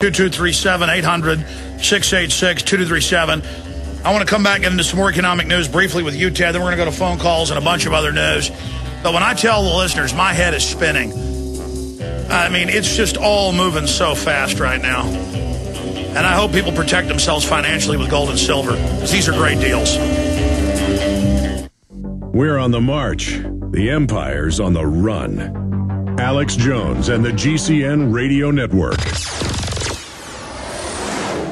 2237 800-686 2237. I want to come back and get into some more economic news briefly with you, Ted. Then we're going to go to phone calls and a bunch of other news. But when I tell the listeners, my head is spinning. I mean, it's just all moving so fast right now. And I hope people protect themselves financially with gold and silver, because these are great deals. We're on the march. The empire's on the run. Alex Jones and the GCN Radio Network.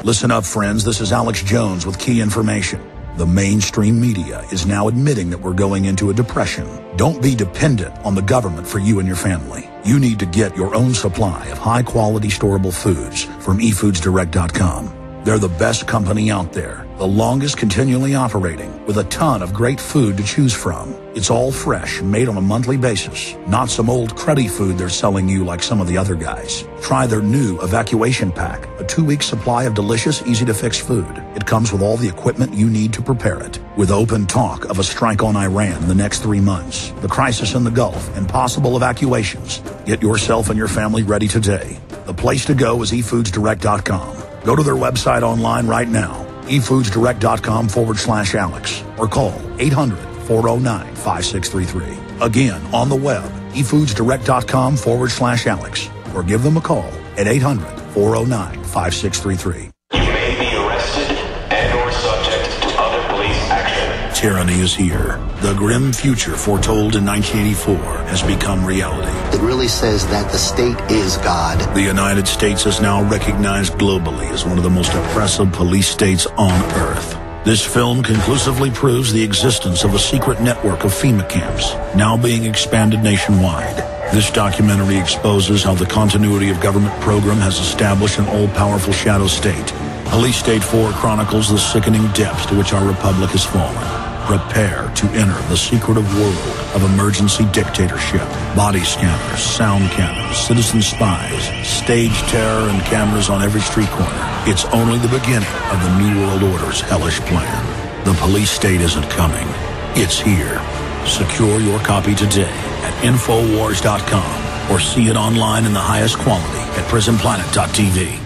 Listen up, friends. This is Alex Jones with key information. The mainstream media is now admitting that we're going into a depression. Don't be dependent on the government for you and your family. You need to get your own supply of high-quality storable foods from efoodsdirect.com. They're the best company out there, the longest continually operating, with a ton of great food to choose from. It's all fresh, made on a monthly basis, not some old cruddy food they're selling you like some of the other guys. Try their new Evacuation Pack, a 2-week supply of delicious, easy-to-fix food. It comes with all the equipment you need to prepare it. With open talk of a strike on Iran in the next 3 months, the crisis in the Gulf, and possible evacuations, get yourself and your family ready today. The place to go is efoodsdirect.com. Go to their website online right now, efoodsdirect.com/Alex, or call 800-409-5633. Again, on the web, efoodsdirect.com/Alex, or give them a call at 800-409-5633. You may be arrested and or subject to other police action. Tyranny is here. The grim future foretold in 1984 has become reality. It really says that the state is God. The United States is now recognized globally as one of the most oppressive police states on earth. This film conclusively proves the existence of a secret network of FEMA camps, now being expanded nationwide. This documentary exposes how the continuity of government program has established an all-powerful shadow state. Police State 4 chronicles the sickening depths to which our republic has fallen. Prepare to enter the secretive world of emergency dictatorship. Body scanners, sound cannons, citizen spies, stage terror, and cameras on every street corner. It's only the beginning of the New World Order's hellish plan. The police state isn't coming. It's here. Secure your copy today at Infowars.com or see it online in the highest quality at prisonplanet.tv.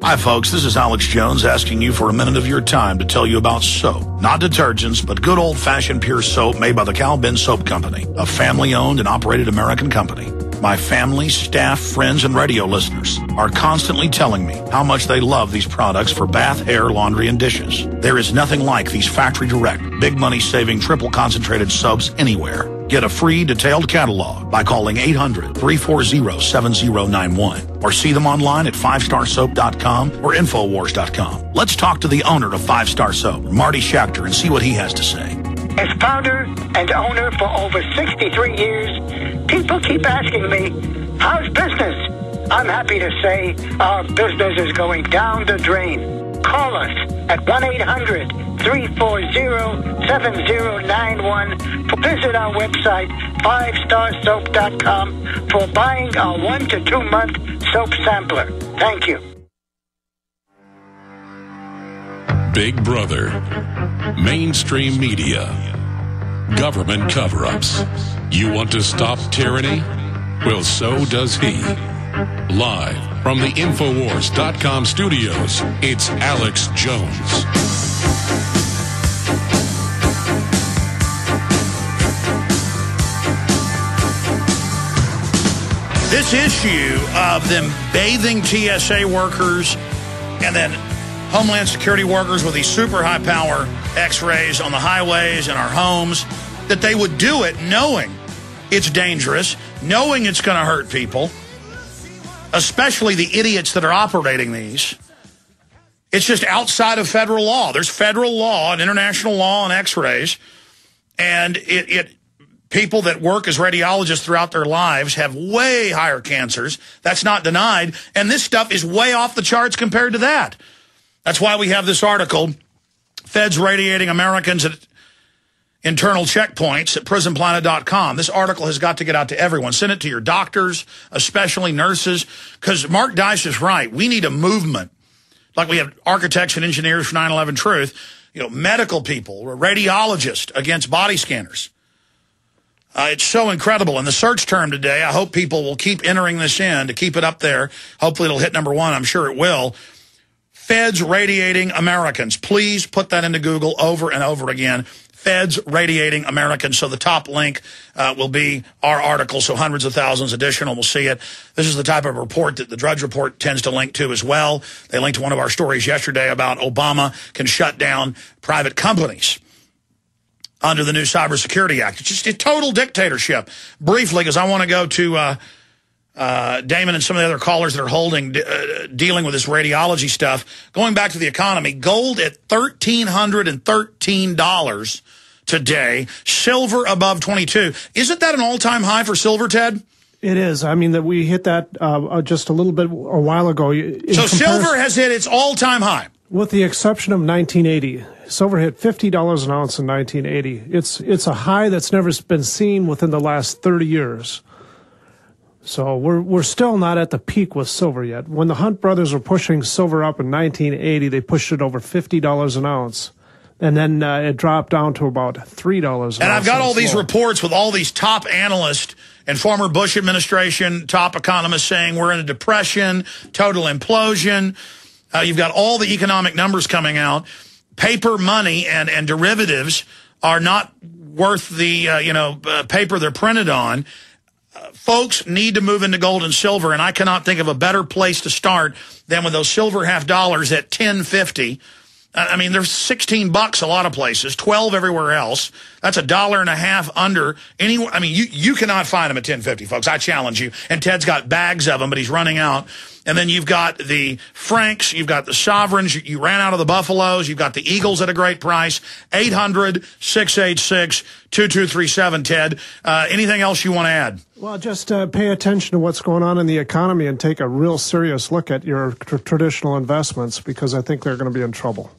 Hi, folks. This is Alex Jones asking you for a minute of your time to tell you about soap. Not detergents, but good old-fashioned pure soap made by the Cal Ben Soap Company, a family-owned and operated American company. My family, staff, friends, and radio listeners are constantly telling me how much they love these products for bath, hair, laundry, and dishes. There is nothing like these factory-direct, big money-saving, triple-concentrated soaps anywhere. Get a free detailed catalog by calling 800-340-7091 or see them online at 5starsoap.com or Infowars.com. Let's talk to the owner of 5-Star Soap, Marty Schachter, and see what he has to say. As founder and owner for over 63 years, people keep asking me, how's business? I'm happy to say our business is going down the drain. Call us at 1-800-340-7091. Visit our website, 5starsoap.com, for buying our 1 to 2 month soap sampler. Thank you. Big Brother, mainstream media, government cover-ups. You want to stop tyranny? Well, so does he. Live from the Infowars.com studios, it's Alex Jones. This issue of them bathing TSA workers and then Homeland Security workers with these super high power x-rays on the highways and our homes, that they would do it knowing it's dangerous, knowing it's going to hurt people, especially the idiots that are operating these. It's just outside of federal law. There's federal law and international law on x-rays, and people that work as radiologists throughout their lives have way higher cancers. That's not denied, and this stuff is way off the charts compared to that. That's why we have this article, Feds Radiating Americans at Internal Checkpoints at prisonplanet.com. This article has got to get out to everyone. Send it to your doctors, especially nurses, because Mark Dice is right. We need a movement. Like we have architects and engineers for 9/11 Truth, medical people, radiologists against body scanners. It's so incredible. And the search term today, I hope people will keep entering this in to keep it up there. Hopefully it'll hit number 1. I'm sure it will. Feds radiating Americans. Please put that into Google over and over again. Feds radiating Americans. So the top link will be our article, so hundreds of thousands additional will see it. This is the type of report that the Drudge Report tends to link to as well. They linked to one of our stories yesterday about Obama can shut down private companies under the new Cybersecurity Act. It's just a total dictatorship. Briefly, because I want to go to Damon and some of the other callers that are dealing with this radiology stuff. Going back to the economy, gold at $1,313 today, silver above 22. Isn't that an all-time high for silver, Ted? It is. I mean, that we hit that just a little bit a while ago. So silver has hit its all-time high. With the exception of 1980. Silver hit $50 an ounce in 1980. It's a high that's never been seen within the last 30 years. So we're still not at the peak with silver yet. When the Hunt brothers were pushing silver up in 1980, they pushed it over $50 an ounce. And then it dropped down to about $3 an ounce. And I've got all these reports with all these top analysts and former Bush administration top economists saying we're in a depression, total implosion. You've got all the economic numbers coming out. Paper money and derivatives are not worth the paper they're printed on. Folks need to move into gold and silver, and I cannot think of a better place to start than with those silver half dollars at $10.50. I mean, there's $16 a lot of places, 12 everywhere else. That's $1.50 under anywhere. I mean, you cannot find them at $10.50, folks. I challenge you. And Ted's got bags of them, but he's running out. And then you've got the Franks, you've got the Sovereigns, you ran out of the Buffaloes, you've got the Eagles at a great price. 800-686-2237, Ted. Anything else you want to add? Well, just pay attention to what's going on in the economy and take a real serious look at your traditional investments, because I think they're going to be in trouble.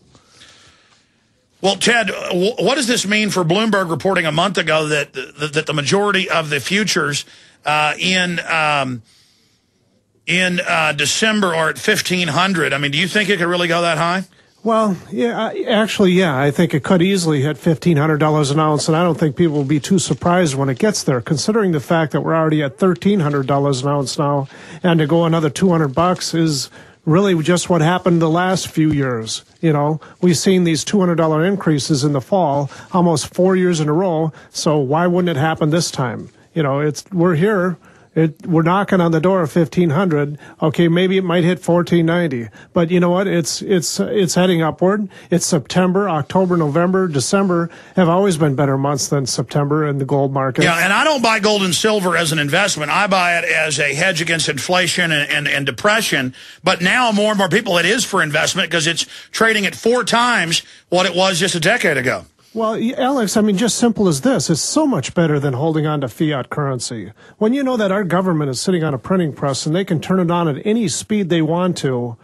Well, Ted, what does this mean for Bloomberg reporting a month ago that the majority of the futures in December are at 1,500? I mean, do you think it could really go that high? Well, yeah, I think it could easily hit $1,500 an ounce, and I don't think people will be too surprised when it gets there, considering the fact that we're already at $1,300 an ounce now, and to go another $200 is really just what happened the last few years. You know, we've seen these $200 increases in the fall, almost 4 years in a row. So why wouldn't it happen this time? You know, we're here. We're knocking on the door of 1,500. Okay, maybe it might hit 1,490, but you know what? It's heading upward. It's September, October, November, December have always been better months than September in the gold market. Yeah, and I don't buy gold and silver as an investment. I buy it as a hedge against inflation and depression. But now more and more people, it is for investment because it's trading at 4 times what it was just a decade ago. Well, Alex, I mean, just simple as this. It's so much better than holding on to fiat currency. When you know that our government is sitting on a printing press and they can turn it on at any speed they want to,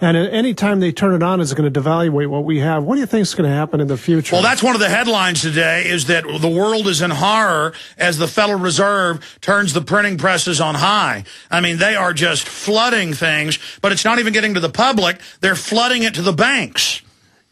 and at any time they turn it on, it's going to devaluate what we have. What do you think is going to happen in the future? Well, that's one of the headlines today, is that the world is in horror as the Federal Reserve turns the printing presses on high. I mean, they are just flooding things, but it's not even getting to the public. They're flooding it to the banks.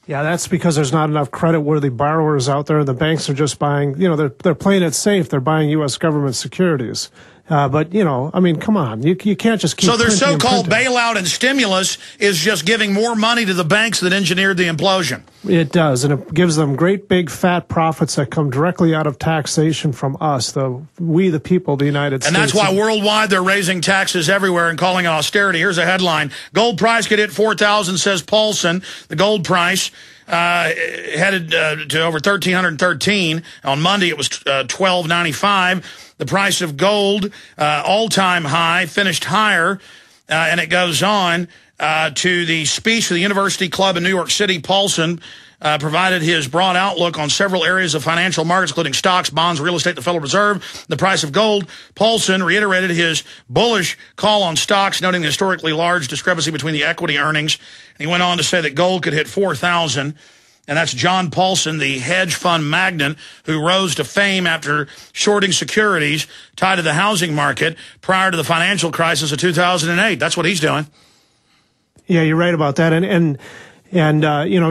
Yeah, that's because there's not enough credit-worthy borrowers out there. The banks are just buying, you know, they're playing it safe. They're buying U.S. government securities. But, you know, I mean, come on. You can't just keep. So their so-called bailout and stimulus is just giving more money to the banks that engineered the implosion. It does, and it gives them great big fat profits that come directly out of taxation from us, we the people, the United States. And that's why worldwide they're raising taxes everywhere and calling it austerity. Here's a headline. Gold price could hit 4,000, says Paulson. The gold price headed to over 1,313. On Monday, it was $1,295. The price of gold, all-time high, finished higher, and it goes on to the speech for the University Club in New York City. Paulson provided his broad outlook on several areas of financial markets, including stocks, bonds, real estate, the Federal Reserve, the price of gold. Paulson reiterated his bullish call on stocks, noting the historically large discrepancy between the equity earnings. And he went on to say that gold could hit 4,000. And that's John Paulson, the hedge fund magnate who rose to fame after shorting securities tied to the housing market prior to the financial crisis of 2008. That's what he's doing. Yeah, you're right about that. And And,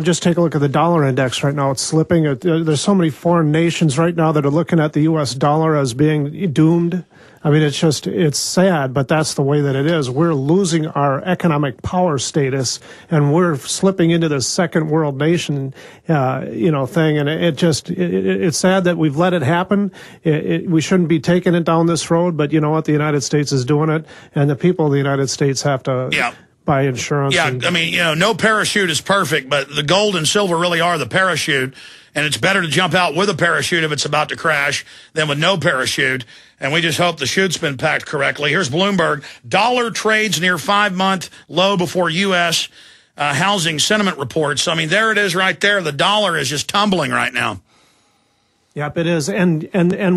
just take a look at the dollar index right now. It's slipping. There's so many foreign nations right now that are looking at the U.S. dollar as being doomed. I mean, it's sad, but that's the way that it is. We're losing our economic power status, and we're slipping into this second world nation, thing. And it's sad that we've let it happen. We shouldn't be taking it down this road, but you know what? The United States is doing it, and the people of the United States have to buy insurance. Yeah, I mean, no parachute is perfect, but the gold and silver really are the parachute. And it's better to jump out with a parachute if it's about to crash than with no parachute. And we just hope the chute's been packed correctly. Here's Bloomberg. Dollar trades near 5-month low before U.S. Housing sentiment reports. I mean, there it is right there. The dollar is just tumbling right now. Yep, it is. And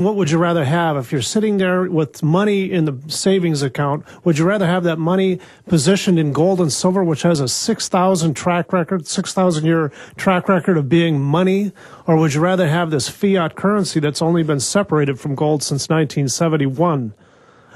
what would you rather have? If you're sitting there with money in the savings account, would you rather have that money positioned in gold and silver, which has a 6,000 year track record of being money? Or would you rather have this fiat currency that's only been separated from gold since 1971?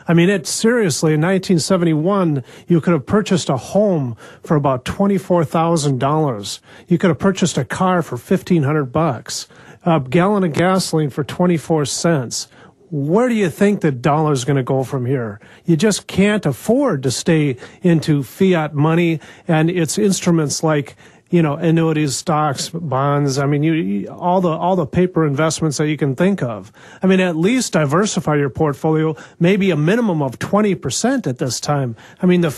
I mean, seriously, in 1971, you could have purchased a home for about $24,000. You could have purchased a car for $1,500. A gallon of gasoline for 24 cents. Where do you think the dollar's going to go from here? You just can't afford to stay into fiat money and its instruments like, annuities, stocks, bonds. I mean, all the paper investments that you can think of. I mean, at least diversify your portfolio, maybe a minimum of 20% at this time. I mean, the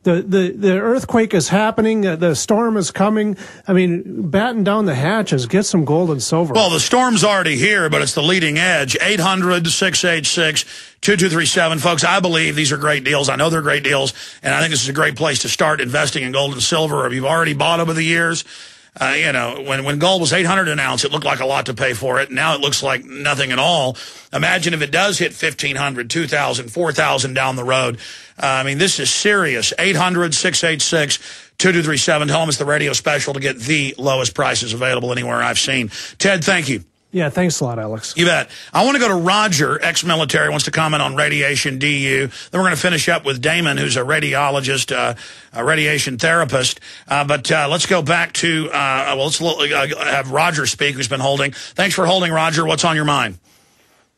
earthquake is happening. The storm is coming. I mean, batten down the hatches. Get some gold and silver. Well, the storm's already here, but it's the leading edge. 800-686-2237. Folks, I believe these are great deals. I know they're great deals, and I think this is a great place to start investing in gold and silver. If you've already bought over the years, when gold was $800 an ounce, it looked like a lot to pay for it. Now it looks like nothing at all. Imagine if it does hit $1,500, $2,000, $4,000 down the road. I mean, this is serious. 800-686-2237. Tell them it's the radio special to get the lowest prices available anywhere I've seen. Ted, thank you. Yeah, thanks a lot, Alex. You bet. I want to go to Roger, ex-military, wants to comment on radiation DU. Then we're going to finish up with Damon, who's a radiologist, a radiation therapist. But let's go back to, let's have Roger speak, who's been holding. Thanks for holding, Roger. What's on your mind?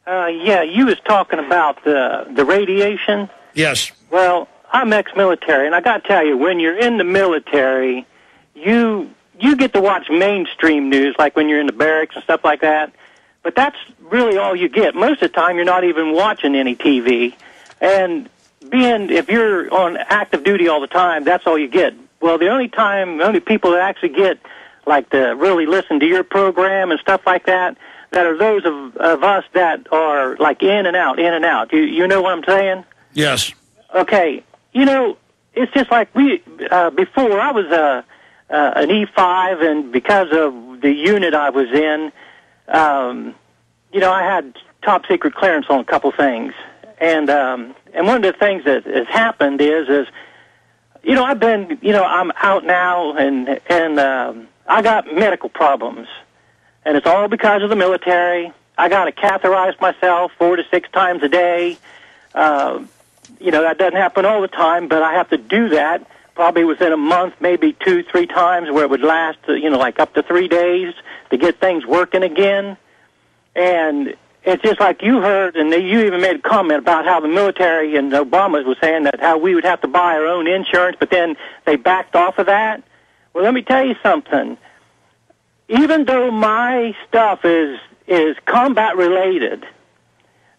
You was talking about the radiation. Yes. Well, I'm ex-military, and I got to tell you, when you're in the military, you get to watch mainstream news, like when you're in the barracks and stuff like that, but that's really all you get. Most of the time, you're not even watching any TV, and if you're on active duty all the time, that's all you get. Well, the only people that actually get, like, to really listen to your program and stuff like that are those of us that are, like, in and out. You know what I'm saying? Yes. Okay. It's just like before I was an E5, and because of the unit I was in, I had top secret clearance on a couple things. And one of the things that has happened is I've been, I'm out now, and I got medical problems, and it's all because of the military. I got to catheterize myself 4 to 6 times a day. That doesn't happen all the time, but I have to do that probably within a month, maybe 2-3 times, where it would last, like up to 3 days to get things working again. And it's just like you heard, and you even made a comment about how the military and Obama was saying that how we would have to buy our own insurance, but then they backed off of that. Well, let me tell you something. Even though my stuff is combat related,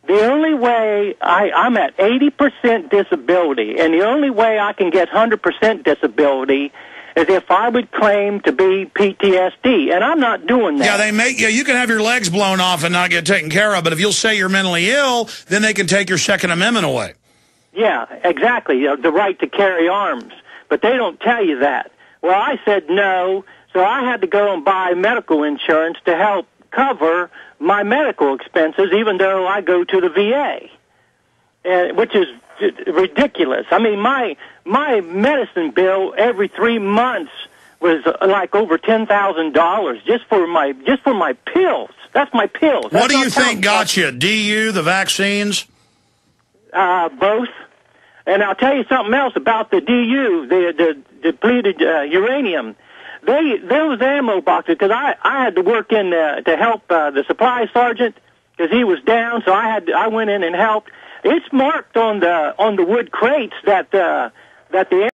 the only way I'm at 80% disability, and the only way I can get 100% disability is if I would claim to be PTSD, and I'm not doing that. Yeah, you can have your legs blown off and not get taken care of, but if you'll say you're mentally ill, then they can take your Second Amendment away. Yeah, exactly, the right to carry arms, but they don't tell you that. Well, I said no, so I had to go and buy medical insurance to help cover my medical expenses, even though I go to the VA, which is ridiculous. I mean, my medicine bill every 3 months was like over $10,000 just for my pills. That's my pills. What do you think got you? DU, the vaccines? Both. And I'll tell you something else about the DU, the depleted uranium. those ammo boxes, because I had to work in to help the supply sergeant because he was down, so I went in and helped. It's marked on the wood crates that the